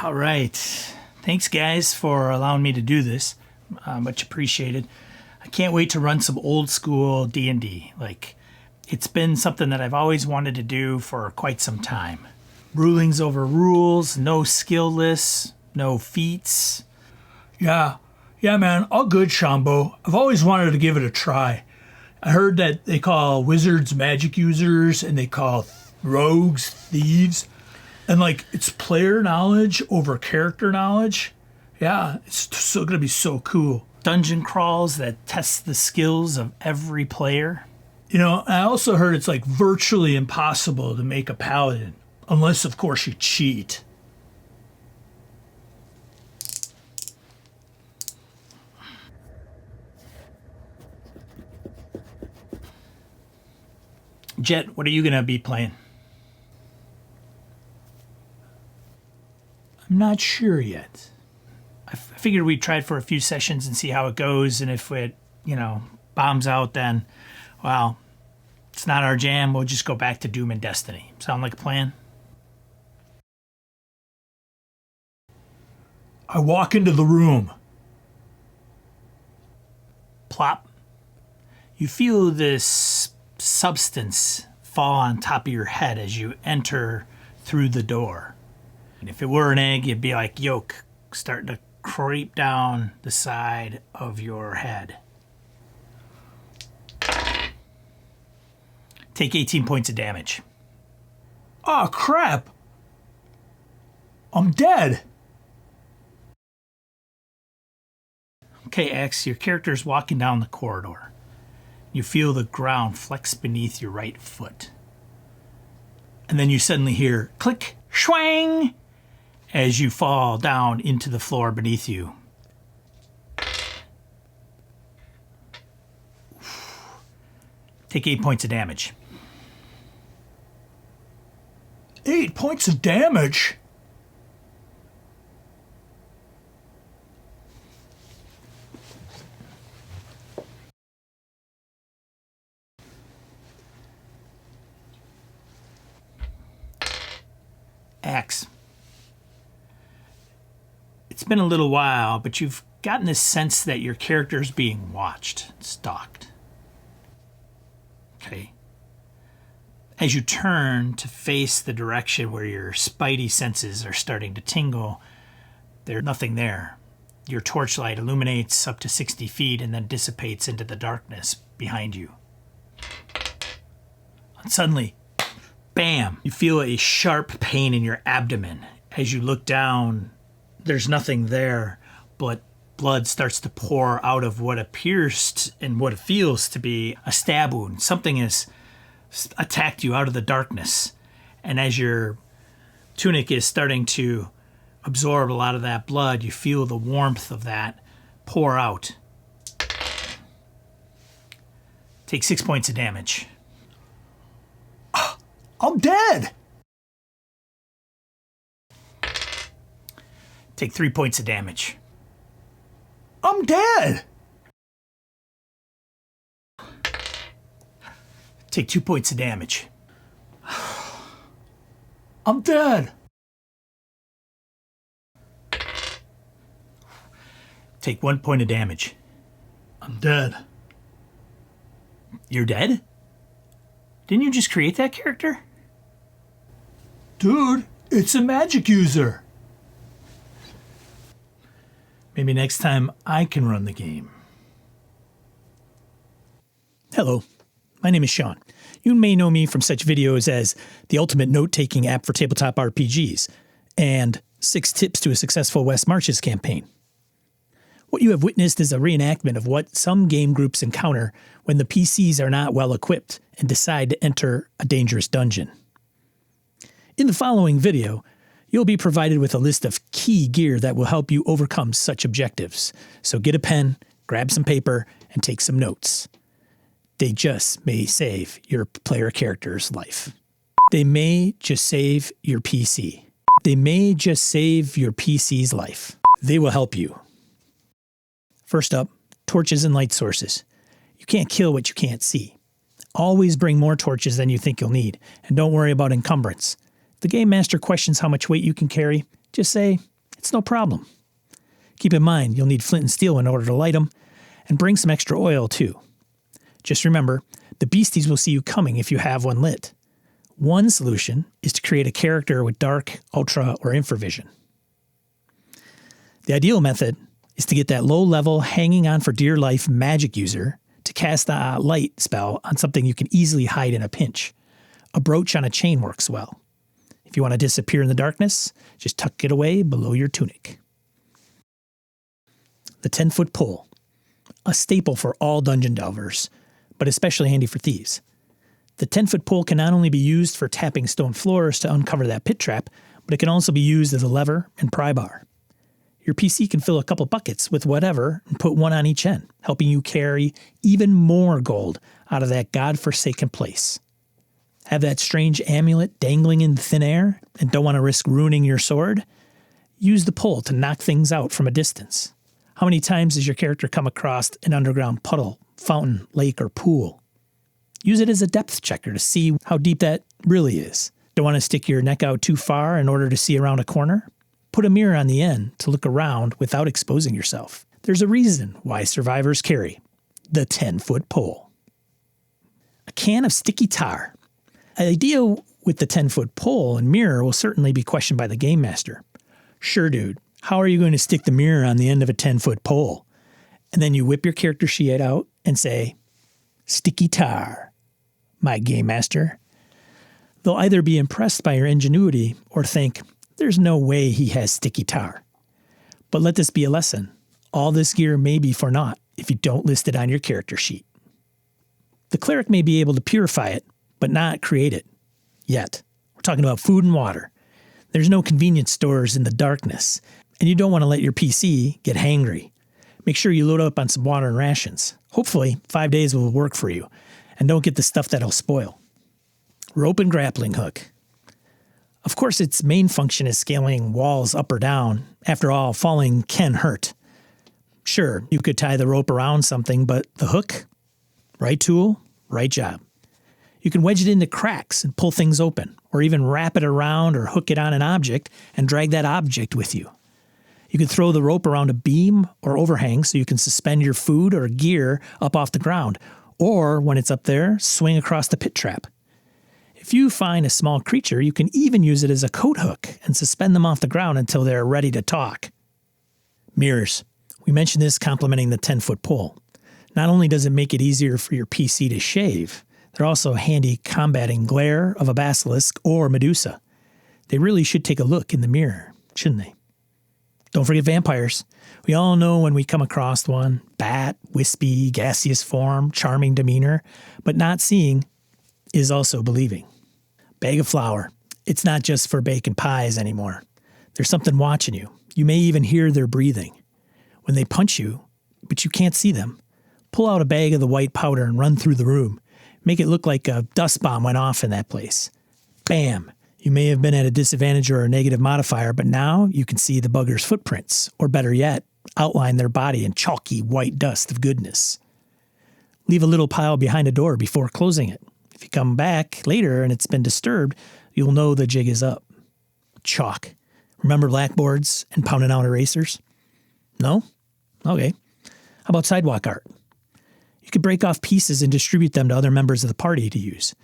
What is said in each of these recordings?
All right. Thanks, guys, for allowing me to do this. Much appreciated. I can't wait to run some old school D&D. It's been something that I've always wanted to do for quite some time. Rulings over rules, no skill lists, no feats. Yeah, man, all good, Shambo. I've always wanted to give it a try. I heard that they call wizards magic users and they call rogues thieves. And it's player knowledge over character knowledge. Yeah, it's so gonna be so cool. Dungeon crawls that test the skills of every player. I also heard it's virtually impossible to make a paladin. Unless, of course, you cheat. Jet, what are you gonna be playing? I'm not sure yet. I figured we'd try it for a few sessions and see how it goes, and if it, bombs out, then, well, it's not our jam. We'll just go back to Doom and Destiny. Sound like a plan? I walk into the room. Plop. You feel this substance fall on top of your head as you enter through the door. And if it were an egg, it'd be like yolk starting to creep down the side of your head. Take 18 points of damage. Oh, crap. I'm dead. Okay, X, your character's walking down the corridor. You feel the ground flex beneath your right foot. And then you suddenly hear click, schwang, as you fall down into the floor beneath you. Take 8 points of damage. 8 points of damage? Axe. It's been a little while, but you've gotten this sense that your character's being watched, stalked. Okay. As you turn to face the direction where your spidey senses are starting to tingle, there's nothing there. Your torchlight illuminates up to 60 feet and then dissipates into the darkness behind you. And suddenly, bam! You feel a sharp pain in your abdomen. As you look down, there's nothing there, but blood starts to pour out of what appears and what feels to be a stab wound. Something has attacked you out of the darkness. And as your tunic is starting to absorb a lot of that blood, you feel the warmth of that pour out. Take 6 points of damage. I'm dead. Take 3 points of damage. I'm dead. Take 2 points of damage. I'm dead. Take 1 point of damage. I'm dead. You're dead? Didn't you just create that character? Dude, it's a magic user. Maybe next time I can run the game. Hello, my name is Sean. You may know me from such videos as the ultimate note-taking app for tabletop RPGs and 6 tips to a successful West Marches campaign. What you have witnessed is a reenactment of what some game groups encounter when the PCs are not well equipped and decide to enter a dangerous dungeon. In the following video, you'll be provided with a list of key gear that will help you overcome such objectives. So get a pen, grab some paper, and take some notes. They just may save your player character's life. They may just save your PC. They may just save your PC's life. They will help you. First up, torches and light sources. You can't kill what you can't see. Always bring more torches than you think you'll need, and don't worry about encumbrance. If the game master questions how much weight you can carry, just say, it's no problem. Keep in mind, you'll need flint and steel in order to light them, and bring some extra oil too. Just remember, the beasties will see you coming if you have one lit. One solution is to create a character with dark, ultra, or infravision. The ideal method is to get that low-level, hanging-on-for-dear-life magic user to cast a light spell on something you can easily hide in a pinch. A brooch on a chain works well. If you want to disappear in the darkness, just tuck it away below your tunic. The 10-foot pole. A staple for all dungeon delvers, but especially handy for thieves. The 10-foot pole can not only be used for tapping stone floors to uncover that pit trap, but it can also be used as a lever and pry bar. Your PC can fill a couple buckets with whatever and put one on each end, helping you carry even more gold out of that godforsaken place. Have that strange amulet dangling in thin air and don't want to risk ruining your sword? Use the pole to knock things out from a distance. How many times has your character come across an underground puddle, fountain, lake, or pool? Use it as a depth checker to see how deep that really is. Don't want to stick your neck out too far in order to see around a corner? Put a mirror on the end to look around without exposing yourself. There's a reason why survivors carry the 10-foot pole. A can of sticky tar. The idea with the 10-foot pole and mirror will certainly be questioned by the game master. Sure, dude, how are you going to stick the mirror on the end of a 10-foot pole? And then you whip your character sheet out and say, sticky tar, my game master. They'll either be impressed by your ingenuity or think, there's no way he has sticky tar. But let this be a lesson. All this gear may be for naught if you don't list it on your character sheet. The cleric may be able to purify it, but not create it. Yet. We're talking about food and water. There's no convenience stores in the darkness, and you don't want to let your PC get hangry. Make sure you load up on some water and rations. Hopefully, 5 days will work for you, and don't get the stuff that'll spoil. Rope and grappling hook. Of course, its main function is scaling walls up or down. After all, falling can hurt. Sure, you could tie the rope around something, but the hook? Right tool, right job. You can wedge it into cracks and pull things open, or even wrap it around or hook it on an object and drag that object with you. You can throw the rope around a beam or overhang so you can suspend your food or gear up off the ground, or when it's up there, swing across the pit trap. If you find a small creature, you can even use it as a coat hook and suspend them off the ground until they're ready to talk. Mirrors. We mentioned this complementing the 10-foot pole. Not only does it make it easier for your PC to shave, they're also handy combating glare of a basilisk or Medusa. They really should take a look in the mirror, shouldn't they? Don't forget vampires. We all know when we come across one, bat, wispy, gaseous form, charming demeanor, but not seeing is also believing. Bag of flour. It's not just for baking pies anymore. There's something watching you. You may even hear their breathing. When they punch you, but you can't see them, pull out a bag of the white powder and run through the room. Make it look like a dust bomb went off in that place. Bam! You may have been at a disadvantage or a negative modifier, but now you can see the bugger's footprints, or better yet, outline their body in chalky white dust of goodness. Leave a little pile behind a door before closing it. If you come back later and it's been disturbed, you'll know the jig is up. Chalk. Remember blackboards and pounding out erasers? No? Okay. How about sidewalk art? You could break off pieces and distribute them to other members of the party to use.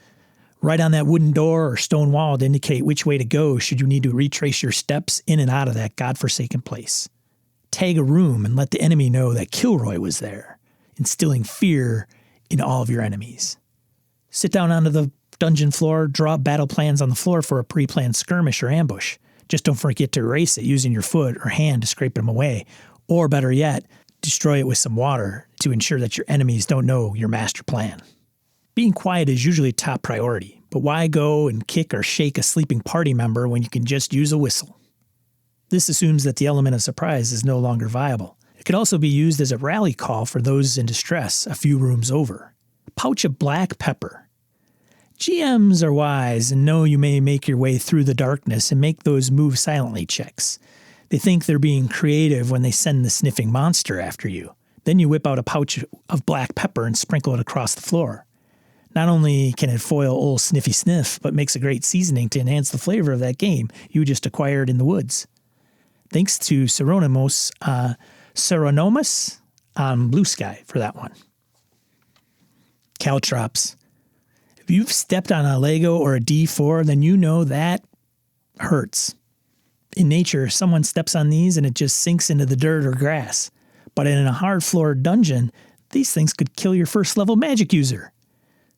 Write on that wooden door or stone wall to indicate which way to go should you need to retrace your steps in and out of that godforsaken place. Tag a room and let the enemy know that Kilroy was there, instilling fear in all of your enemies. Sit down onto the dungeon floor, draw up battle plans on the floor for a pre-planned skirmish or ambush. Just don't forget to erase it using your foot or hand to scrape them away. Or better yet, destroy it with some water to ensure that your enemies don't know your master plan. Being quiet is usually top priority, but why go and kick or shake a sleeping party member when you can just use a whistle? This assumes that the element of surprise is no longer viable. It could also be used as a rally call for those in distress a few rooms over. A pouch of black pepper. GMs are wise and know you may make your way through the darkness and make those move silently checks. They think they're being creative when they send the sniffing monster after you. Then you whip out a pouch of black pepper and sprinkle it across the floor. Not only can it foil old Sniffy Sniff, but makes a great seasoning to enhance the flavor of that game you just acquired in the woods. Thanks to Seronomus on Blue Sky for that one. Caltrops. If you've stepped on a Lego or a D4, then you know that hurts. In nature, someone steps on these and it just sinks into the dirt or grass. But in a hard-floored dungeon, these things could kill your first-level magic user.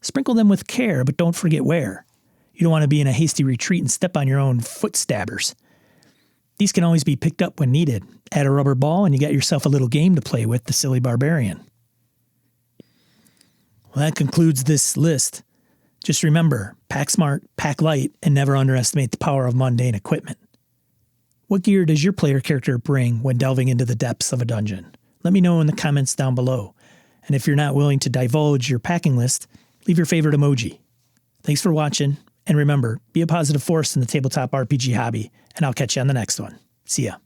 Sprinkle them with care, but don't forget where. You don't want to be in a hasty retreat and step on your own foot stabbers. These can always be picked up when needed. Add a rubber ball and you got yourself a little game to play with, the Silly Barbarian. Well, that concludes this list. Just remember, pack smart, pack light, and never underestimate the power of mundane equipment. What gear does your player character bring when delving into the depths of a dungeon? Let me know in the comments down below. And if you're not willing to divulge your packing list, leave your favorite emoji. Thanks for watching, and remember, be a positive force in the tabletop RPG hobby, and I'll catch you on the next one. See ya.